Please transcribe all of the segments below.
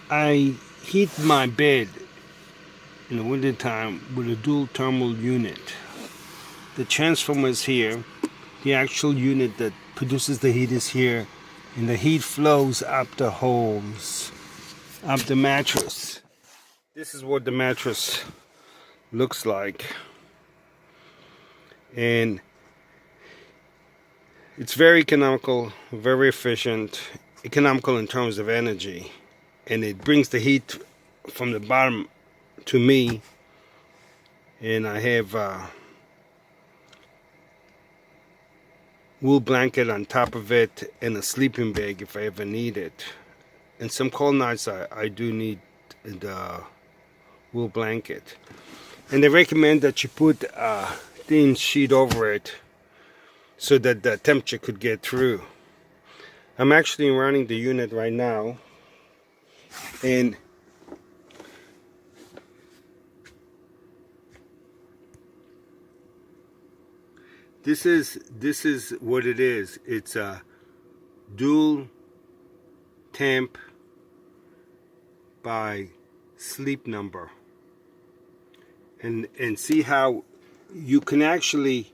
I heat my bed in the wintertime with a dual thermal unit. The transformer is here. The actual unit that produces the heat is here, and the heat flows up the hose, up the mattress. This is what the mattress looks like, and it's very economical, very efficient, economical in terms of energy, and it brings the heat from the bottom to me. And I have a wool blanket on top of it and a sleeping bag if I ever need it. And some cold nights I do need the wool blanket. And they recommend that you put a thin sheet over it so that the temperature could get through. I'm actually running the unit right now, and this is what it is. It's a DualTemp by Sleep Number, and see how you can actually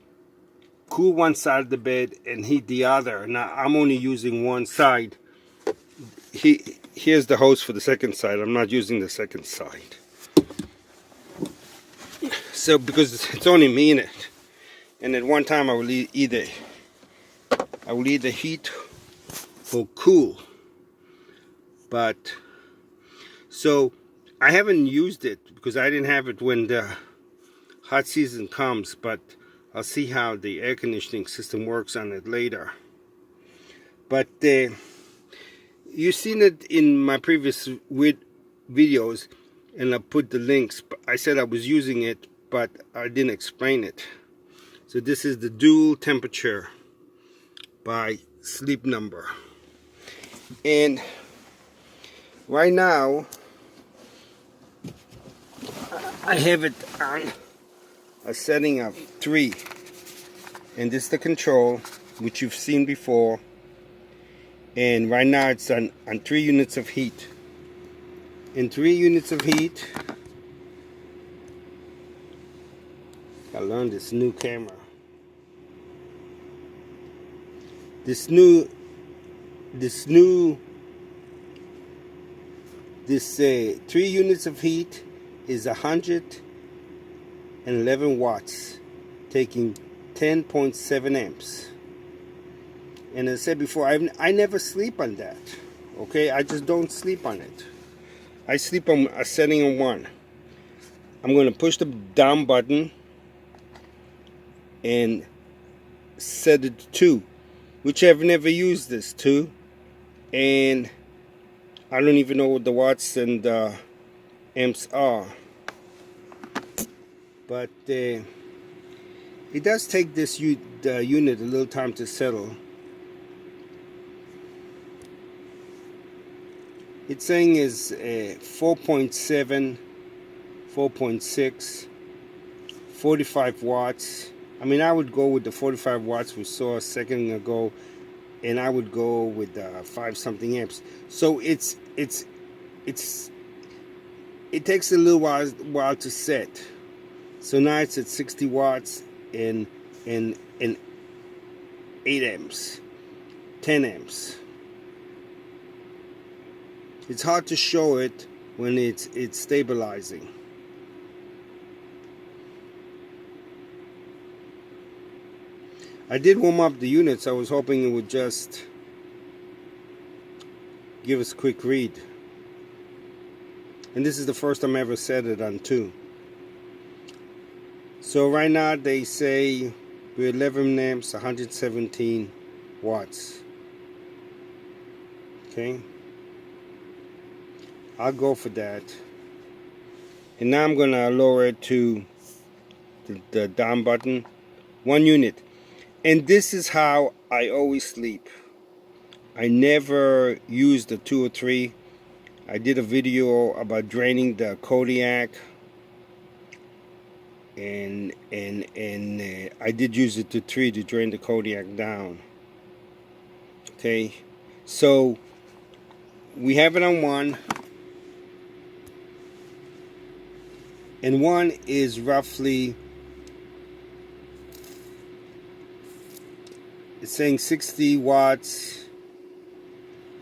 cool one side of the bed and heat the other. Now I'm only using one side. Here's the hose for the second side. I'm not using the second side, so because it's only me in it. And at one time I will either heat or cool. But so I haven't used it because I didn't have it when the hot season comes, but I'll see how the air conditioning system works on it later. But you've seen it in my previous videos, and I put the links. I said I was using it, but I didn't explain it. So this is the dual temperature by Sleep Number. And right now I have it on a setting of 3. And this is the control, which you've seen before. And right now it's on 3 units of heat. In 3 units of heat, I learned this new camera. This 3 units of heat is 111 watts, taking 10.7 amps. And as I said before, I never sleep on that. Okay, I just don't sleep on it. I sleep on a setting of 1. I'm going to push the down button and set it to 2, which I've never used this to, and I don't even know what the watts and amps are. But it does take this the unit a little time to settle. It's saying is 4.7, 4.6, 45 watts. I mean, I would go with the 45 watts we saw a second ago, and I would go with 5 something amps. So it takes a little while to set. So now it's at 60 watts and 8 amps, 10 amps. It's hard to show it when it's stabilizing. I did warm up the units. I was hoping it would just give us a quick read. And this is the first time I ever set it on 2. So right now they say we're 11 amps, 117 watts. Okay. I'll go for that. And now I'm going to lower it to the down button. 1 unit. And this is how I always sleep. I never use the 2 or 3. I did a video about draining the Kodiak, and I did use it to 3 to drain the Kodiak down. Okay, so we have it on 1. and one is roughly, it's saying 60 watts,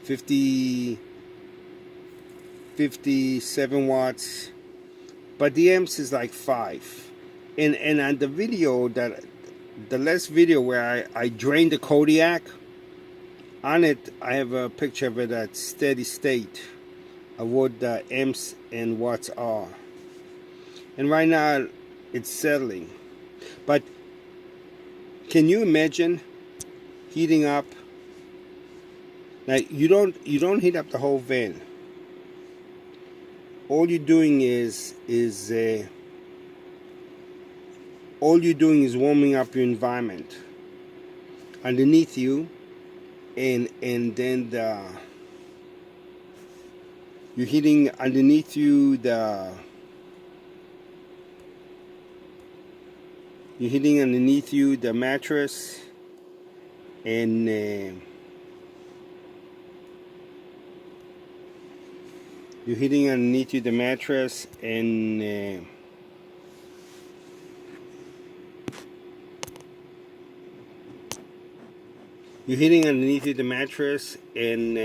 57 watts, but the amps is like 5. And on the video, the last video where I drained the Kodiak, on it I have a picture of it at steady state of what the amps and watts are. And right now it's settling. But can you imagine heating up? Now you don't heat up the whole van. All you're doing is warming up your environment underneath you, and then you're heating underneath you the mattress, and you're heating underneath you the mattress, and you're heating underneath you the mattress, and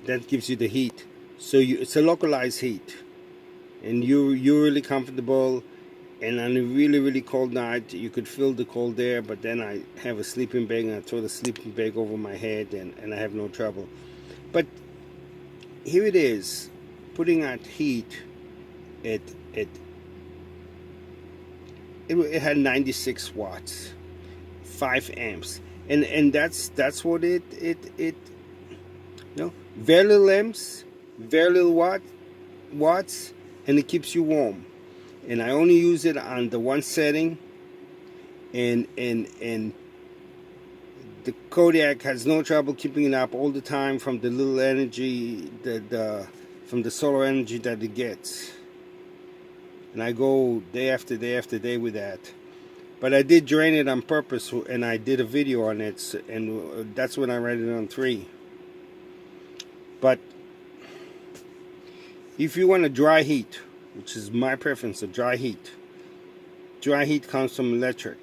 that gives you the heat. So it's a localized heat, and you're really comfortable. And on a really cold night, you could feel the cold air, but then I have a sleeping bag, and I throw the sleeping bag over my head, and I have no trouble. But here it is, putting out heat it had 96 watts, 5 amps, and that's what it you know, very little amps, very little watts, and it keeps you warm. And I only use it on the one setting, and the Kodiak has no trouble keeping it up all the time from the little energy, from the solar energy that it gets. And I go day after day after day with that. But I did drain it on purpose, and I did a video on it, and that's when I ran it on 3. But if you want a dry heat, which is my preference, a dry heat comes from electric,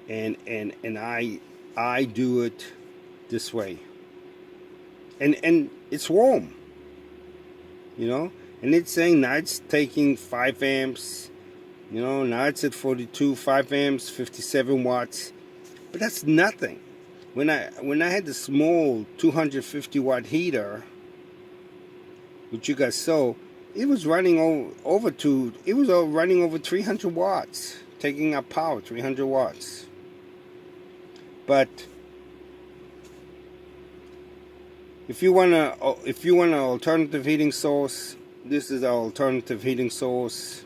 and I do it this way, and it's warm, you know. And it's saying now it's taking 5 amps, you know. Now it's at 42, 5 amps, 57 watts, but that's nothing. When I had the small 250 watt heater, which you guys saw, it was running over 300 watts, taking up power, 300 watts. But if you want an alternative heating source, this is our alternative heating source.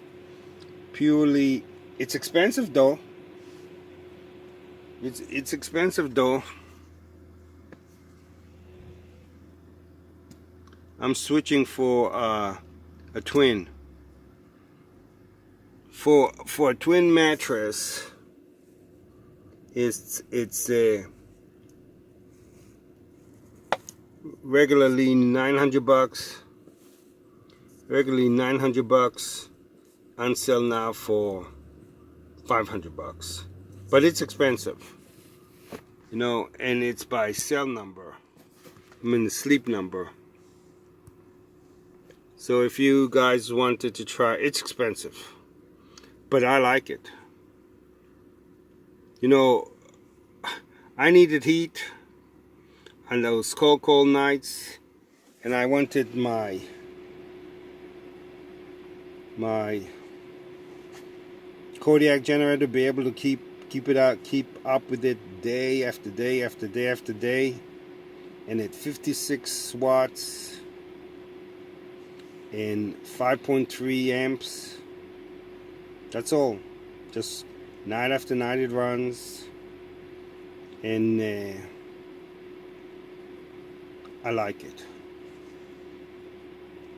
Purely, it's expensive though. It's expensive though. I'm switching for a twin. For a twin mattress, it's regularly $900. Regularly $900. On sale now for $500. But it's expensive, you know, and it's by cell number. I mean the sleep number. So if you guys wanted to try, it's expensive, but I like it. You know, I needed heat on those cold nights, and I wanted my Kodiak generator to be able to keep up with it day after day after day after day, and at 56 watts and 5.3 amps. That's all. Just night after night it runs, and I like it.